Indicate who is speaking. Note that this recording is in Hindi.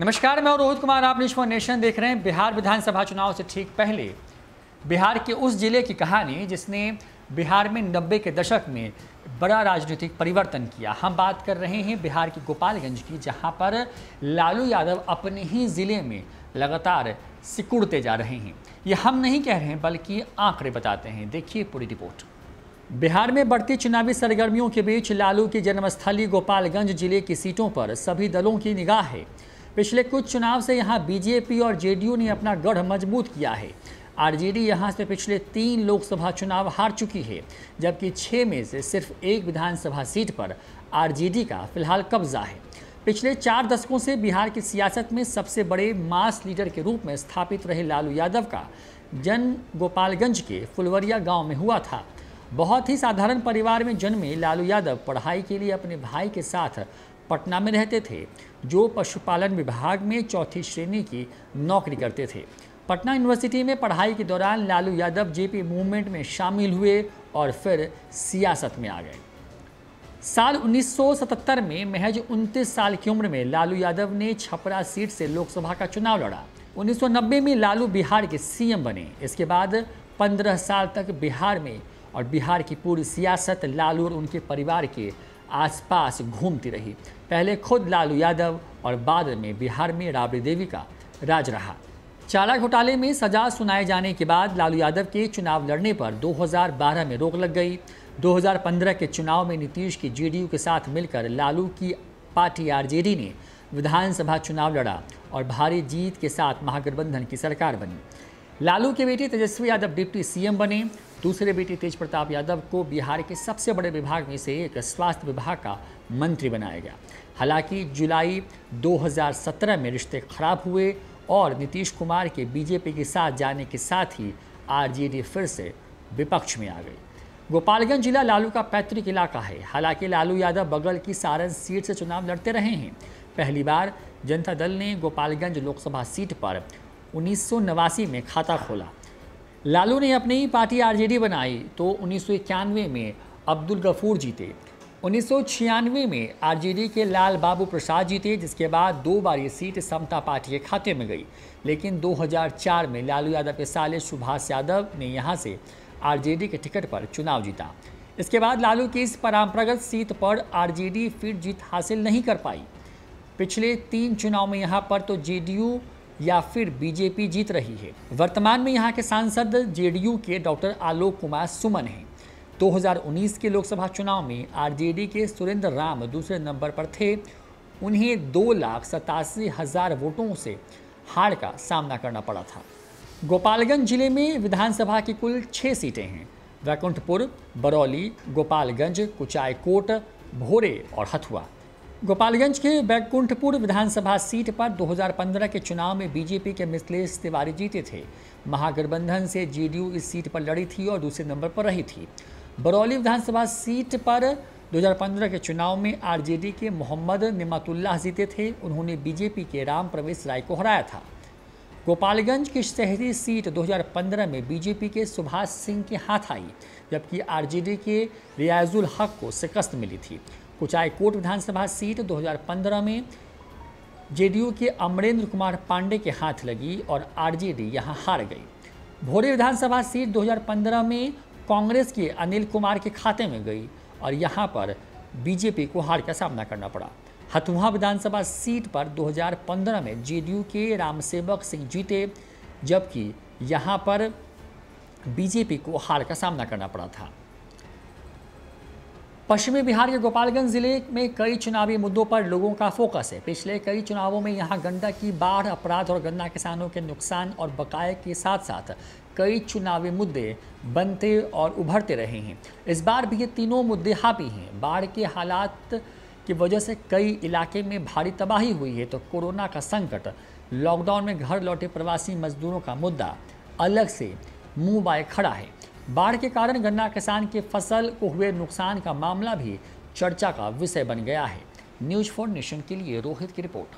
Speaker 1: नमस्कार, मैं रोहित कुमार। आप न्यूज़ फॉर नेशन देख रहे हैं। बिहार विधानसभा चुनाव से ठीक पहले बिहार के उस जिले की कहानी जिसने बिहार में 90 के दशक में बड़ा राजनीतिक परिवर्तन किया। हम बात कर रहे हैं बिहार के गोपालगंज की, जहां पर लालू यादव अपने ही जिले में लगातार सिकुड़ते जा रहे हैं। ये हम नहीं कह रहे हैं बल्कि आंकड़े बताते हैं। देखिए पूरी रिपोर्ट। बिहार में बढ़ती चुनावी सरगर्मियों के बीच लालू की जन्मस्थली गोपालगंज जिले की सीटों पर सभी दलों की निगाह है। पिछले कुछ चुनाव से यहां बीजेपी और जेडीयू ने अपना गढ़ मजबूत किया है। आरजेडी यहां से पिछले 3 लोकसभा चुनाव हार चुकी है, जबकि 6 में से सिर्फ एक विधानसभा सीट पर आरजेडी का फिलहाल कब्जा है। पिछले 4 दशकों से बिहार की सियासत में सबसे बड़े मास लीडर के रूप में स्थापित रहे लालू यादव का जन्म गोपालगंज के फुलवरिया गांव में हुआ था। बहुत ही साधारण परिवार में जन्मे लालू यादव पढ़ाई के लिए अपने भाई के साथ पटना में रहते थे, जो पशुपालन विभाग में 4थी श्रेणी की नौकरी करते थे। पटना यूनिवर्सिटी में पढ़ाई के दौरान लालू यादव जेपी मूवमेंट में शामिल हुए और फिर सियासत में आ गए। साल 1977 में महज 29 साल की उम्र में लालू यादव ने छपरा सीट से लोकसभा का चुनाव लड़ा। 1990 में लालू बिहार के सीएम बने। इसके बाद 15 साल तक बिहार में और बिहार की पूरी सियासत लालू और उनके परिवार के आसपास घूमती रही। पहले खुद लालू यादव और बाद में बिहार में राबड़ी देवी का राज रहा। चारा घोटाले में सजा सुनाए जाने के बाद लालू यादव के चुनाव लड़ने पर 2012 में रोक लग गई। 2015 के चुनाव में नीतीश की जेडीयू के साथ मिलकर लालू की पार्टी आरजेडी ने विधानसभा चुनाव लड़ा और भारी जीत के साथ महागठबंधन की सरकार बनी। लालू के बेटे तेजस्वी यादव डिप्टी सीएम बने। दूसरे बेटे तेज प्रताप यादव को बिहार के सबसे बड़े विभाग में से एक स्वास्थ्य विभाग का मंत्री बनाया गया। हालांकि जुलाई 2017 में रिश्ते खराब हुए और नीतीश कुमार के बीजेपी के साथ जाने के साथ ही आरजेडी फिर से विपक्ष में आ गई। गोपालगंज जिला लालू का पैतृक इलाका है। हालांकि लालू यादव बगल की सारण सीट से चुनाव लड़ते रहे हैं। पहली बार जनता दल ने गोपालगंज लोकसभा सीट पर 1989 में खाता खोला। लालू ने अपनी ही पार्टी आरजेडी बनाई तो 1991 में अब्दुल गफूर जीते। 1996 में आरजेडी के लाल बाबू प्रसाद जीते, जिसके बाद 2 बार ये सीट समता पार्टी के खाते में गई। लेकिन 2004 में लालू यादव के साले सुभाष यादव ने यहाँ से आरजेडी के टिकट पर चुनाव जीता। इसके बाद लालू की इस परंपरागत सीट पर आरजेडी फिर जीत हासिल नहीं कर पाई। पिछले 3 चुनाव में यहाँ पर तो जेडीयू या फिर बीजेपी जीत रही है। वर्तमान में यहाँ के सांसद जेडीयू के डॉक्टर आलोक कुमार सुमन हैं। 2019 के लोकसभा चुनाव में आरजेडी के सुरेंद्र राम दूसरे नंबर पर थे। उन्हें 2,87,000 वोटों से हार का सामना करना पड़ा था। गोपालगंज जिले में विधानसभा की कुल 6 सीटें हैं। वैकुंठपुर, बरौली, गोपालगंज, कुचायकोट, भोरे और हथुआ। गोपालगंज के बैकुंठपुर विधानसभा सीट पर 2015 के चुनाव में बीजेपी के मिथिलेश तिवारी जीते थे। महागठबंधन से जेडीयू इस सीट पर लड़ी थी और दूसरे नंबर पर रही थी। बरौली विधानसभा सीट पर 2015 के चुनाव में आरजेडी के मोहम्मद निमातुल्लाह जीते थे। उन्होंने बीजेपी के राम प्रवेश राय को हराया था। गोपालगंज की शहरी सीट 2015 में बीजेपी के सुभाष सिंह के हाथ आई, जबकि आरजेडी के रियाजुल हक को शिकस्त मिली थी। कुचायकोट विधानसभा सीट 2015 में जेडीयू के अमरेंद्र कुमार पांडे के हाथ लगी और आरजेडी यहां हार गई। भोरे विधानसभा सीट 2015 में कांग्रेस के अनिल कुमार के खाते में गई और यहां पर बीजेपी को हार का सामना करना पड़ा। हथुआ विधानसभा सीट पर 2015 में जेडीयू के रामसेवक सिंह जीते, जबकि यहां पर बीजेपी को हार का सामना करना पड़ा था। पश्चिमी बिहार के गोपालगंज जिले में कई चुनावी मुद्दों पर लोगों का फोकस है। पिछले कई चुनावों में यहां गंडक की बाढ़, अपराध और गन्ना किसानों के नुकसान और बकाये के साथ साथ कई चुनावी मुद्दे बनते और उभरते रहे हैं। इस बार भी ये तीनों मुद्दे हावी हैं। बाढ़ के हालात की वजह से कई इलाके में भारी तबाही हुई है, तो कोरोना का संकट, लॉकडाउन में घर लौटे प्रवासी मजदूरों का मुद्दा अलग से मुंह बाए खड़ा है। बाढ़ के कारण गन्ना किसान के फसल को हुए नुकसान का मामला भी चर्चा का विषय बन गया है। न्यूज़ फॉर नेशन के लिए रोहित की रिपोर्ट।